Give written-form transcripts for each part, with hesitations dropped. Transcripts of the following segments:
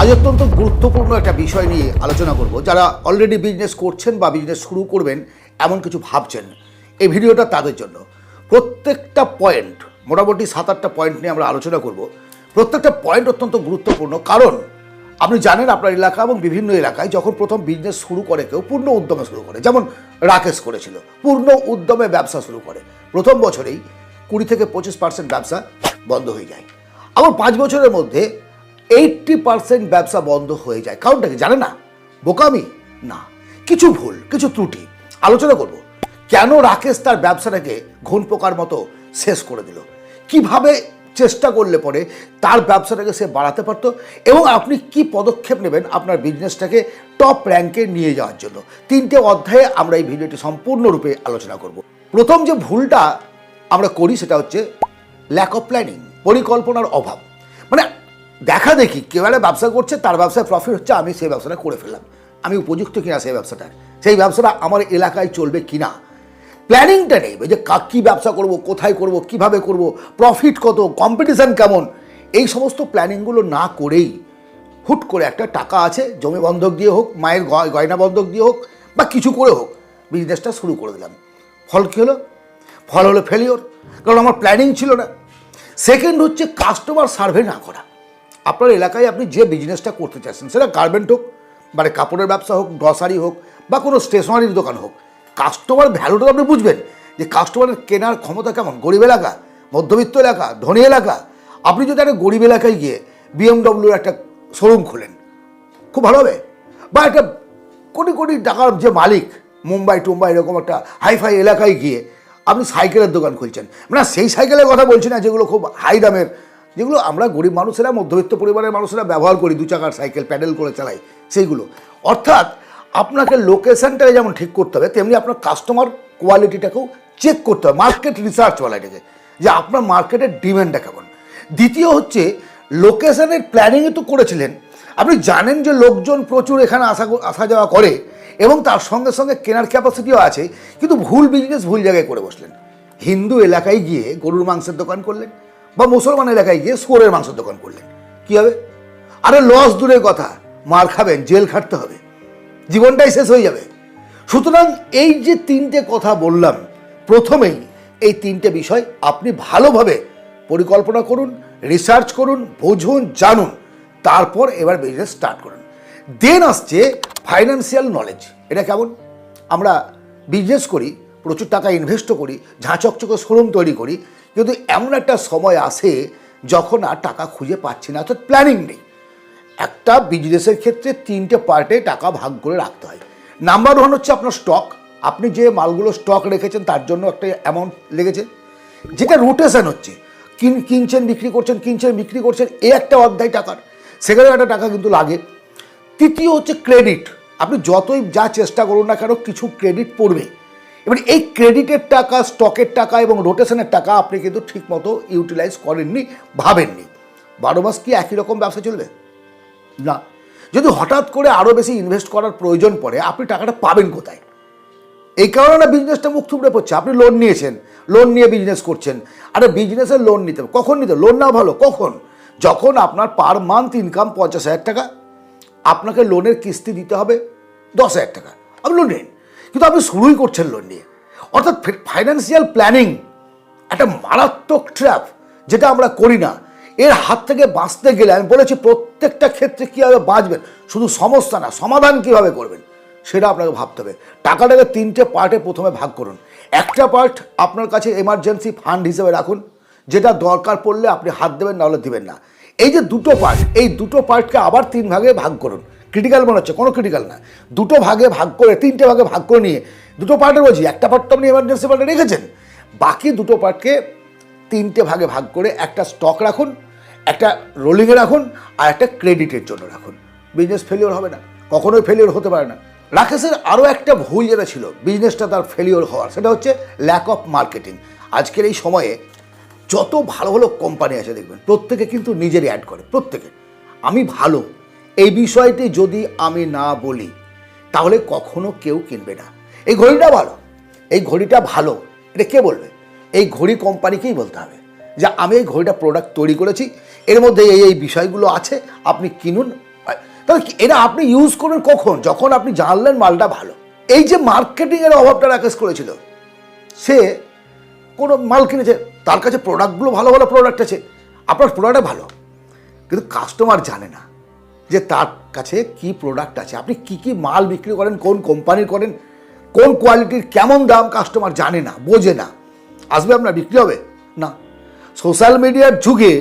আজ অত্যন্ত গুরুত্বপূর্ণ একটা বিষয় নিয়ে আলোচনা করব। যারা অলরেডি বিজনেস করছেন বা বিজনেস শুরু করবেন এমন কিছু ভাবছেন, এই ভিডিওটা তাদের জন্য। প্রত্যেকটা পয়েন্ট, মোটামুটি 7-8টা পয়েন্ট নিয়ে আমরা আলোচনা করব। প্রত্যেকটা পয়েন্ট অত্যন্ত গুরুত্বপূর্ণ, কারণ আপনি জানেন আপনার এলাকা এবং বিভিন্ন এলাকায় যখন প্রথম বিজনেস শুরু করে কেউ পূর্ণ উদ্যমে শুরু করে, যেমন রাকেশ করেছিল, পূর্ণ উদ্যমে ব্যবসা শুরু করে, প্রথম বছরেই 20 থেকে 25% ব্যবসা বন্ধ হয়ে যায়। আবার 5 বছরের মধ্যে 80% ব্যবসা বন্ধ হয়ে যায়। কারণটা কি জানে না? বোকামি না, কিছু ভুল, কিছু ত্রুটি আলোচনা করব। কেন রাকেশ তার ব্যবসাটাকে ঘুণ পোকার মতো শেষ করে দিল, কিভাবে চেষ্টা করলে পরে তার ব্যবসাটাকে সে বাড়াতে পারতো, এবং আপনি কি পদক্ষেপ নেবেন আপনার বিজনেসটাকে টপ র্যাঙ্কে নিয়ে যাওয়ার জন্য। 3টে অধ্যায়ে আমরা এই ভিডিওটি সম্পূর্ণরূপে আলোচনা করব। প্রথম যে ভুলটা আমরা করি সেটা হচ্ছে ল্যাক অফ প্ল্যানিং, পরিকল্পনার অভাব। মানে দেখা দেখি কেউ একটা ব্যবসা করছে, তার ব্যবসায় প্রফিট হচ্ছে, আমি সেই ব্যবসাটা করে ফেললাম। আমি উপযুক্ত কিনা সেই ব্যবসাটা, সেই ব্যবসাটা আমার এলাকায় চলবে কিনা, প্ল্যানিংটা নেই যে কী ব্যবসা করব, কোথায় করব, কিভাবে করব, প্রফিট কত, কম্পিটিশান কেমন, এই সমস্ত প্ল্যানিংগুলো না করেই হুট করে একটা টাকা আছে, জমি বন্ধক দিয়ে হোক, মায়ের গয়না বন্ধক দিয়ে হোক, বা কিছু করে হোক বিজনেসটা শুরু করে দিলাম। ফল কী হলো? ফল হলো ফেলিওর, কারণ আমার প্ল্যানিং ছিল না। সেকেন্ড হচ্ছে কাস্টমার সার্ভে না করা। আপনার এলাকায় আপনি যে বিজনেসটা করতে চাচ্ছেন, সেটা গার্মেন্ট হোক, মানে কাপড়ের ব্যবসা হোক, গ্রসারি হোক, বা কোনো স্টেশনারির দোকান হোক, কাস্টমার ভ্যালুটা আপনি বুঝবেন যে কাস্টমারের কেনার ক্ষমতা কেমন। গরিব এলাকা, মধ্যবিত্ত এলাকা, ধনী এলাকা। আপনি যদি একটা গরিব এলাকায় গিয়ে বিএমডব্লিউর একটা শোরুম খোলেন, খুব ভালো হবে। বা একটা কোটি কোটি টাকার যে মালিক, মুম্বাই টুম্বাই এরকম একটা হাইফাই এলাকায় গিয়ে আপনি সাইকেলের দোকান খুলছেন, মানে সেই সাইকেলের কথা বলছি না যেগুলো খুব হাই দামের, যেগুলো আমরা গরিব মানুষেরা, মধ্যবিত্ত পরিবারের মানুষেরা ব্যবহার করি, 2 চাকার সাইকেল প্যাডেল করে চালাই সেইগুলো। অর্থাৎ আপনাকে লোকেশনটাকে যেমন ঠিক করতে হবে, তেমনি আপনার কাস্টমার কোয়ালিটিটাকেও চেক করতে হবে। মার্কেট রিসার্চ বলা এটাকে, যে আপনার মার্কেটের ডিম্যান্ডটা কেমন। দ্বিতীয় হচ্ছে লোকেশনের প্ল্যানিংয়ে তো করেছিলেন, আপনি জানেন যে লোকজন প্রচুর এখানে আসা যাওয়া করে এবং তার সঙ্গে সঙ্গে কেনার ক্যাপাসিটিও আছে, কিন্তু ভুল বিজনেস ভুল জায়গায় করে বসলেন। হিন্দু এলাকায় গিয়ে গরুর মাংসের দোকান করলেন, বা মুসলমান এলাকায় গিয়ে শুয়োরের মাংসের দোকান করলেন, কী হবে? আরে লস দূরের কথা, মার খাবেন, জেল খাটতে হবে, জীবনটাই শেষ হয়ে যাবে। সুতরাং এই যে 3টে কথা বললাম, প্রথমেই এই 3টে বিষয় আপনি ভালোভাবে পরিকল্পনা করুন, রিসার্চ করুন, বুঝুন, জানুন, তারপর এবার বিজনেস স্টার্ট করুন। দেন আসছে ফাইন্যান্সিয়াল নলেজ। এটা কেমন? আমরা বিজনেস করি, প্রচুর টাকা ইনভেস্টও করি, ঝাঁচকচকে শোরুম তৈরি করি, কিন্তু এমন একটা সময় আসে যখন আর টাকা খুঁজে পাচ্ছি না, অর্থাৎ প্ল্যানিং নেই। একটা বিজনেসের ক্ষেত্রে 3টে পার্টে টাকা ভাগ করে রাখতে হয়। নাম্বার 1 হচ্ছে আপনার স্টক। আপনি যে মালগুলো স্টক রেখেছেন তার জন্য একটা অ্যামাউন্ট লেগেছে, যেটা রোটেশন হচ্ছে, কিনছেন বিক্রি করছেন, কিনছেন বিক্রি করছেন, এই একটা অধ্যায় টাকার, সেখানে একটা টাকা কিন্তু লাগে। তৃতীয় হচ্ছে ক্রেডিট। আপনি যতই যা চেষ্টা করুন না কেন, কিছু ক্রেডিট পড়বে। এবার এই ক্রেডিটের টাকা, স্টকের টাকা এবং রোটেশনের টাকা আপনি কিন্তু ঠিকমতো ইউটিলাইজ করেননি, ভাবেননি। 12 মাস কি একই রকম ব্যবসা চলবে না? যদি হঠাৎ করে আরও বেশি ইনভেস্ট করার প্রয়োজন পড়ে, আপনি টাকাটা পাবেন কোথায়? এই কারণে বিজনেসটা মুখ থুবড়ে পড়ছে। আপনি লোন নিয়েছেন, লোন নিয়ে বিজনেস করছেন। আরে বিজনেসের লোন নিতে কখন নিতে? লোন না ভালো কখন? যখন আপনার পার মান্থ ইনকাম 50,000 টাকা, আপনাকে লোনের কিস্তি দিতে হবে 10,000 টাকা, আপনি লোন নিন, কিন্তু আপনি শুরুই করছেন লোন নিয়ে। অর্থাৎ ফাইন্যান্সিয়াল প্ল্যানিং একটা মারাত্মক ট্র্যাপ, যেটা আমরা করি না। এর হাত থেকে বাঁচতে গেলে আমি বলেছি প্রত্যেকটা ক্ষেত্রে কীভাবে বাঁচবেন, শুধু সমস্যা না, সমাধান কীভাবে করবেন সেটা আপনাকে ভাবতে হবে। টাকাটাকে 3টে পার্টে প্রথমে ভাগ করুন। একটা পার্ট আপনার কাছে এমার্জেন্সি ফান্ড হিসেবে রাখুন, যেটা দরকার পড়লে আপনি হাত দেবেন, নাহলে দেবেন না। এই যে 2টো পার্ট, এই 2টো পার্টকে আবার 3 ভাগে ভাগ করুন। ক্রিটিক্যাল মনে হচ্ছে, কোনো ক্রিটিক্যাল না। 2টো ভাগে ভাগ করে, 3টে ভাগে ভাগ করে নিয়ে 2টো পার্টের বলছি, একটা পার্ট তো আপনি এমার্জেন্সি পার্টে রেখেছেন, বাকি 2টো পার্টকে 3টে ভাগে ভাগ করে একটা স্টক রাখুন, একটা রোলিংয়ে রাখুন, আর একটা ক্রেডিটের জন্য রাখুন। বিজনেস ফেলিওর হবে না, কখনোই ফেলিওর হতে পারে না। রাকেশের আরও একটা ভুল যেটা ছিল বিজনেসটা তার ফেলিওর হওয়ার, সেটা হচ্ছে ল্যাক অফ মার্কেটিং। আজকের এই সময়ে যত ভালো ভালো কোম্পানি আছে দেখবেন, প্রত্যেকে কিন্তু নিজের অ্যাড করে, প্রত্যেকে আমি ভালো, এই বিষয়টি যদি আমি না বলি তাহলে কখনো কেউ কিনবে না। এই ঘড়িটা ভালো, এই ঘড়িটা ভালো, এটা কে বলবে? এই ঘড়ি কোম্পানিকেই বলতে হবে যে আমি এই ঘড়িটা প্রোডাক্ট তৈরি করেছি, এর মধ্যে এই এই বিষয়গুলো আছে, আপনি কিনুন, তাহলে এটা আপনি ইউজ করবেন কখন? যখন আপনি জানলেন মালটা ভালো। এই যে মার্কেটিংয়ের অভাবটা রাকেশ করেছিল, সে কোনো মাল কিনেছে, তার কাছে প্রোডাক্টগুলো ভালো ভালো প্রোডাক্ট আছে, আপনার প্রোডাক্টটা ভালো, কিন্তু কাস্টমার জানে না যে তার কাছে কি প্রোডাক্ট আছে, আপনি কি কি মাল বিক্রি করেন, কোন কোম্পানির করেন, কোন কোয়ালিটির, কেমন দাম, কাস্টমার জানে না, বোঝে না। আসবে আপনার বিক্রি হবে না। সোশ্যাল মিডিয়ার যুগে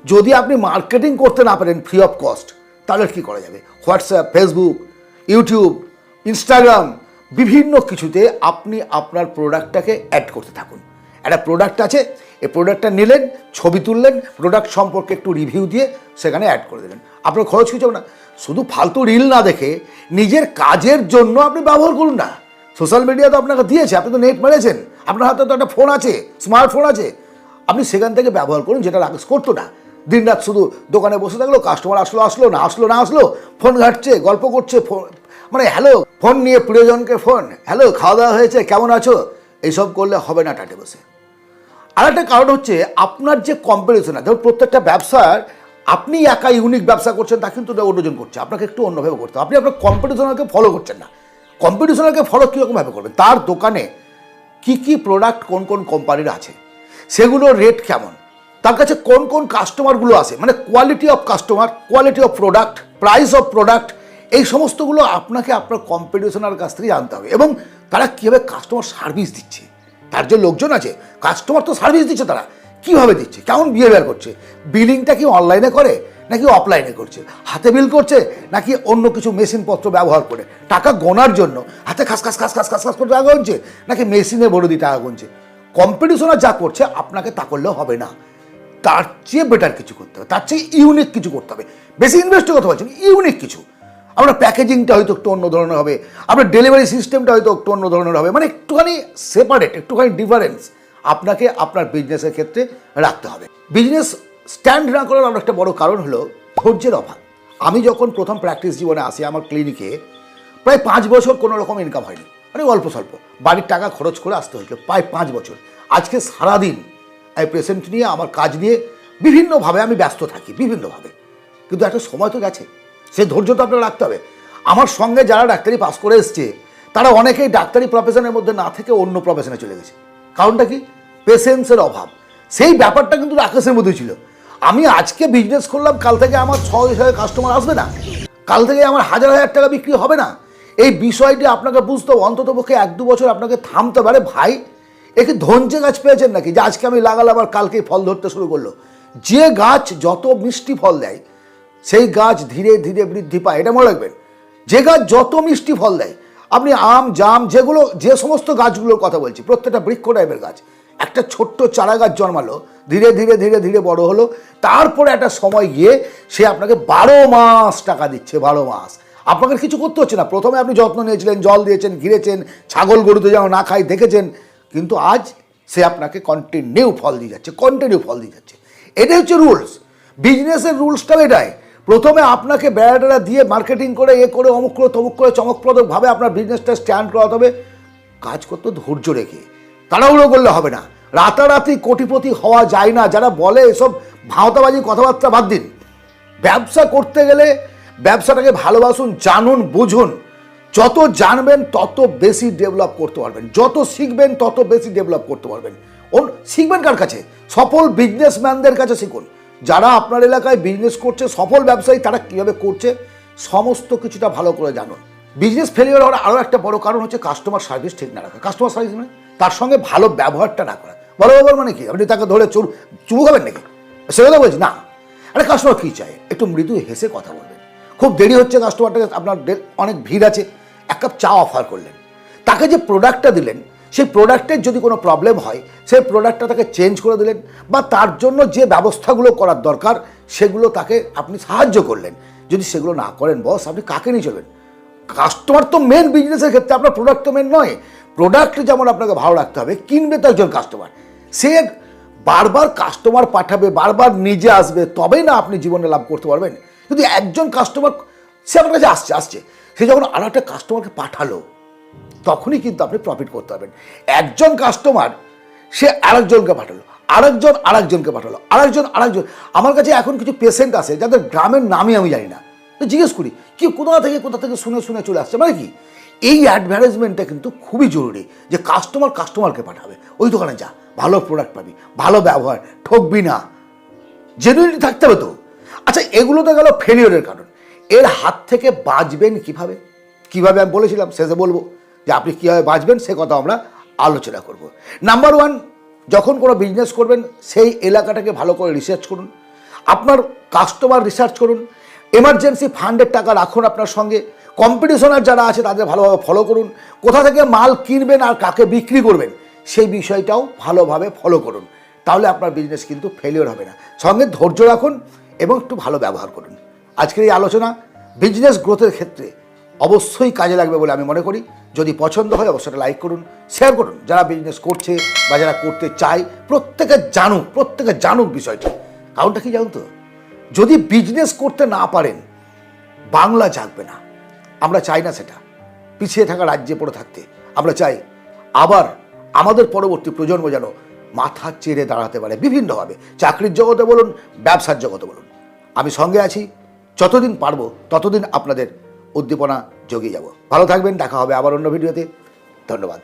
যদি আপনি মার্কেটিং করতে না পারেন ফ্রি অফ কস্ট, তাহলে কী করা যাবে? হোয়াটসঅ্যাপ, ফেসবুক, ইউটিউব, ইনস্টাগ্রাম, বিভিন্ন কিছুতে আপনি আপনার প্রোডাক্টটাকে অ্যাড করতে থাকুন। একটা প্রোডাক্ট আছে, এই প্রোডাক্টটা নিলেন, ছবি তুললেন, প্রোডাক্ট সম্পর্কে একটু রিভিউ দিয়ে সেখানে অ্যাড করে দিলেন। আপনার খরচ কিছু না। শুধু ফালতু রিল না দেখে নিজের কাজের জন্য আপনি ব্যবহার করুন না। সোশ্যাল মিডিয়া তো আপনাকে দিয়েছে, আপনি তো নেট মেরেছেন, আপনার হাতে তো একটা ফোন আছে, স্মার্টফোন আছে, আপনি সেখান থেকে ব্যবহার করুন, যেটা রাকেশ করতো না। দিনরাত শুধু দোকানে বসে থাকলো, কাস্টমার আসলো, ফোন ঘাটছে, গল্প করছে, ফোন মানে হ্যালো, ফোন নিয়ে প্রিয়জনকে ফোন, হ্যালো খাওয়া দাওয়া হয়েছে, কেমন আছো, এইসব করলে হবে না টাটে বসে। আর একটা কারণ হচ্ছে আপনার যে কম্পিটিশন আছে, ধরুন প্রত্যেকটা ব্যবসার আপনি একা ইউনিক ব্যবসা করছেন তা কিন্তু অন্যজন করছে, আপনাকে একটু অন্যভাবে করতে হবে। আপনি আপনার কম্পিটিশনারকে ফলো করছেন না। কম্পিটিশনারকে ফলো কীরকমভাবে করবেন? তার দোকানে কি কি প্রোডাক্ট কোন কোন কোম্পানির আছে, সেগুলোর রেট কেমন, তার কাছে কোন কোন কাস্টমারগুলো আছে, মানে quality of customer, quality of product, price of product, এই সমস্তগুলো আপনাকে আপনার কম্পিটিশনার কাছ থেকে জানতে হবে। এবং তারা কীভাবে কাস্টমার সার্ভিস দিচ্ছে, তার যে লোকজন আছে, কাস্টমার তো সার্ভিস দিচ্ছে, তারা কীভাবে দিচ্ছে, কেমন বিহেভিয়ার করছে, বিলিংটা কি অনলাইনে করে নাকি অফলাইনে করছে, হাতে বিল করছে নাকি অন্য কিছু মেশিনপত্র ব্যবহার করে, টাকা গোনার জন্য হাতে খাস খাস খাস খাস খাস খাস করে টাকা গুনছে নাকি মেশিনে বড় দিয়ে টাকা গুনছে। কম্পিটিশনার যা করছে আপনাকে তা করলেও হবে না, তার চেয়ে বেটার কিছু করতে হবে, তার চেয়ে ইউনিক কিছু করতে হবে। বেশি ইনভেস্টের কথা বলছেন, ইউনিক কিছু। আপনার প্যাকেজিংটা হয়তো একটু অন্য ধরনের হবে, আপনার ডেলিভারি সিস্টেমটা হয়তো একটু অন্য ধরনের হবে, মানে একটুখানি সেপারেট, একটুখানি ডিফারেন্স আপনাকে আপনার বিজনেসের ক্ষেত্রে রাখতে হবে। বিজনেস স্ট্যান্ড না করার আর একটা বড় কারণ হলো ধৈর্যের অভাব। আমি যখন প্রথম প্র্যাকটিস জীবনে আসি, আমার ক্লিনিকে প্রায় 5 বছর কোনো রকম ইনকাম হয়নি, মানে অল্প স্বল্প বাড়ির টাকা খরচ করে আসতে হয়েছিল প্রায় 5 বছর। আজকে সারাদিন এই পেশেন্ট নিয়ে, আমার কাজ নিয়ে বিভিন্নভাবে আমি ব্যস্ত থাকি, বিভিন্নভাবে, কিন্তু একটা সময় তো গেছে, সে ধৈর্য তো আপনার রাখতে হবে। আমার সঙ্গে যারা ডাক্তারি পাস করে এসছে তারা অনেকেই ডাক্তারি প্রফেশনের মধ্যে না থেকে অন্য প্রফেশনে চলে গেছে। কারণটা কি? পেশেন্সের অভাব। সেই ব্যাপারটা কিন্তু রাকেশের মধ্যে ছিল। আমি আজকে বিজনেস করলাম, কাল থেকে আমার 6,000 কাস্টমার আসবে না, কাল থেকে আমার 1,000 টাকা বিক্রি হবে না। এই বিষয়টি আপনাকে বুঝতে হবে, অন্তত পক্ষে 1-2 বছর আপনাকে থামতে পারে। ভাই, একে ধনচে গাছ পেয়েছেন নাকি যে আজকে আমি লাগালাম আর কালকেই ফল ধরতে শুরু করলো? যে গাছ যত মিষ্টি ফল দেয় সেই গাছ ধীরে ধীরে বৃদ্ধি পায়, এটা মনে রাখবেন। যে গাছ যত মিষ্টি ফল দেয়, আপনি আম, জাম, যেগুলো, যে সমস্ত গাছগুলোর কথা বলছি, প্রত্যেকটা বৃক্ষ টাইপের গাছ, একটা ছোট্ট চারা গাছ জন্মালো, ধীরে ধীরে ধীরে ধীরে বড় হলো, তারপরে একটা সময় গিয়ে সে আপনাকে 12 মাস টাকা দিচ্ছে। 12 মাস আপনাকে কিছু করতে হচ্ছে না। প্রথমে আপনি যত্ন নিয়েছিলেন, জল দিয়েছেন, ঘিরেছেন, ছাগল গরুতে যেন না খাই দেখেছেন, কিন্তু আজ সে আপনাকে কন্টিনিউ ফল দিয়ে যাচ্ছে, কন্টিনিউ ফল দিয়ে যাচ্ছে। এটাই হচ্ছে রুলস। বিজনেসের রুলসটাও এটাই। প্রথমে আপনাকে বেড়াটা দিয়ে মার্কেটিং করে, এ করে, অমুক করে, তমুক করে, চমকপ্রদভাবে আপনার বিজনেসটা স্ট্যান্ড করাতে হবে। কাজ করতে ধৈর্য রেখে, তাড়াহুড়ো করলে হবে না। রাতারাতি কোটিপতি হওয়া যায় না। যারা বলে এসব ভাঁওতাবাজি কথাবার্তা বাদ দিন। ব্যবসা করতে গেলে ব্যবসাটাকে ভালোবাসুন, জানুন, বুঝুন। যত জানবেন তত বেশি ডেভেলপ করতে পারবেন, যত শিখবেন তত বেশি ডেভেলপ করতে পারবেন। শিখবেন কার কাছে? সফল বিজনেসম্যানদের কাছে শিখুন। যারা আপনার এলাকায় বিজনেস করছে, সফল ব্যবসায়ী, তারা কীভাবে করছে সমস্ত কিছুটা ভালো করে জানুন। বিজনেস ফেলিওর হওয়ার আরও একটা বড় কারণ হচ্ছে কাস্টমার সার্ভিস ঠিক না রাখা। কাস্টমার সার্ভিস মানে তার সঙ্গে ভালো ব্যবহারটা না করা। ভালো ব্যবহার মানে কি? আপনি তাকে ধরে চুমু খাবেন নাকি? সে কথা বলছি না। আরে কাস্টমার কী চায়? একটু মৃদু হেসে কথা বলবেন। খুব দেরি হচ্ছে, কাস্টমারটাকে, আপনার অনেক ভিড় আছে, 1 কাপ চা অফার করলেন, তাকে যে প্রোডাক্টটা দিলেন সেই প্রোডাক্টের যদি কোনো প্রবলেম হয় সেই প্রোডাক্টটা তাকে চেঞ্জ করে দিলেন, বা তার জন্য যে ব্যবস্থাগুলো করার দরকার সেগুলো তাকে আপনি সাহায্য করলেন। যদি সেগুলো না করেন বস, আপনি কাকে নিয়ে চলবেন? কাস্টমার তো মেন বিজনেসের ক্ষেত্রে, আপনার প্রোডাক্ট তো মেন নয়। প্রোডাক্ট যেমন আপনাকে ভালো রাখতে হবে, কিনবে তো একজন কাস্টমার। সে বারবার কাস্টমার পাঠাবে, বারবার নিজে আসবে, তবেই না আপনি জীবনে লাভ করতে পারবেন। যদি একজন কাস্টমার, সে আপনার কাছে আসছে, সে যখন আর একটা কাস্টমারকে পাঠালো, তখনই কিন্তু আপনি প্রফিট করতে পারবেন। একজন কাস্টমার সে আরেকজনকে পাঠালো, আরেকজন আরেকজনকে পাঠালো, আরেকজন। আমার কাছে এখন কিছু পেশেন্ট আছে যাদের গ্রামের নামই আমি জানি না, তো জিজ্ঞেস করি কি কোথা থেকে শুনে শুনে চলে আসছে, মানে কি এই অ্যাডভার্টাইজমেন্টটা কিন্তু খুবই জরুরি, যে কাস্টমারকে পাঠাবে ওই দোকানে যা, ভালো প্রোডাক্ট পাবি, ভালো ব্যবহার, ঠকবি না, জেনুইনিটি থাকতে হবে তো। আচ্ছা, এগুলো তো গেল ফেলিওরের কারণ। এর হাত থেকে বাঁচবেন কিভাবে আমি বলেছিলাম, শেষে বলবো যে আপনি কীভাবে বাঁচবেন সে কথা আমরা আলোচনা করব। নাম্বার 1, যখন কোনো বিজনেস করবেন সেই এলাকাটাকে ভালো করে রিসার্চ করুন, আপনার কাস্টমার রিসার্চ করুন, এমার্জেন্সি ফান্ডের টাকা রাখুন আপনার সঙ্গে, কম্পিটিশনার যারা আছে তাদের ভালোভাবে ফলো করুন, কোথা থেকে মাল কিনবেন আর কাকে বিক্রি করবেন সেই বিষয়টাও ভালোভাবে ফলো করুন, তাহলে আপনার বিজনেস কিন্তু ফেলিওর হবে না। সঙ্গে ধৈর্য রাখুন এবং একটু ভালো ব্যবহার করুন। আজকের এই আলোচনা বিজনেস গ্রোথের ক্ষেত্রে অবশ্যই কাজে লাগবে বলে আমি মনে করি। যদি পছন্দ হয় অবশ্যই লাইক করুন, শেয়ার করুন। যারা বিজনেস করছে বা যারা করতে চায় প্রত্যেকে জানুক বিষয়টি। কারণটা কি জানুন তো, যদি বিজনেস করতে না পারেন বাংলা জাগবে না। আমরা চাই না সেটা, পিছিয়ে থাকা রাজ্যে পড়ে থাকতে। আমরা চাই আবার আমাদের পরবর্তী প্রজন্ম যেন মাথা চেড়ে দাঁড়াতে পারে বিভিন্নভাবে, চাকরির জগতে বলুন, ব্যবসার জগতে বলুন। আমি সঙ্গে আছি, যতদিন পারবো ততদিন আপনাদের উদ্দীপনা জগিয়ে যাব। ভালো থাকবেন, দেখা হবে আবার অন্য ভিডিওতে। ধন্যবাদ।